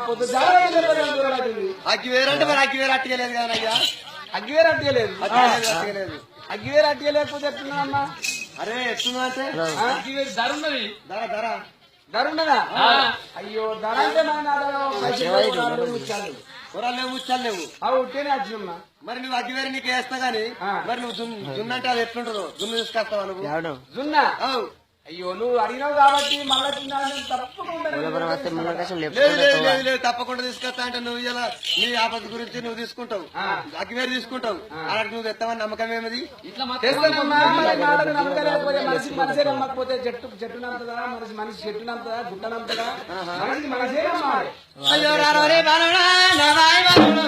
పొద్దు అగ్గి వేరంటే మరి అగ్గి వేరు అట్టలేదు కదా అయ్యా అగ్గివేరు అట్టలేదు అట్టలేదు అగ్గివేరు అట్టలేకపోతే ఎట్లున్నామ్మా అరే ఎట్లున్నా అంటే అగ్గివేరు ధర ఉన్నది ధర ధర ధర ఉన్నదా అయ్యో ధర అంటే కూరలు లేవు ముచ్చాలు లేవు అవి ఉట్టేనే వచ్చినమ్మా మరి నువ్వు అగ్గి వేరు నీకు వేస్తా గానీ మరి నువ్వు జున్నంటే అది ఎట్లుంటుందో జున్ను తీసుకొస్తావా నువ్వు జున్నా అయ్యో నువ్వు అడిగినావు కాబట్టి మళ్ళా తిన్నాను తప్పకుండా లేదు తప్పకుండా తీసుకొస్తా అంటే నువ్వు ఇలా నీ ఆపద గురించి నువ్వు తీసుకుంటావు అగ్గివేరు తీసుకుంటావు అలాంటి నువ్వు తెస్తావని నమ్మకం ఏమది నమ్మకం లేకపోతే మనిషి మనిషే నమ్మకపోతే చెట్టు నమ్ముతుందా మనిషి చెట్టు నమ్ముతుందా గుట్ట నమ్ముతుందా మనిషి మనిషే నమ్మాలి అయ్యో రారే బాలుడా నవాయి బాలుడా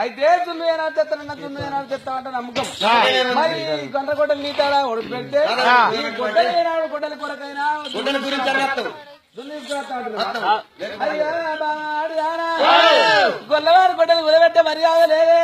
అయితే తుమ్మినా చెత్తా అంటే నమ్మకం మరి గొండ్రగొడ్డలు నీ తాడా ఒడికి పెడితే గొడ్డలు గొడ్డలి కొరకైనా గొల్లవారి గొడ్డలు ఉలబెట్టే మర్యాద లేదే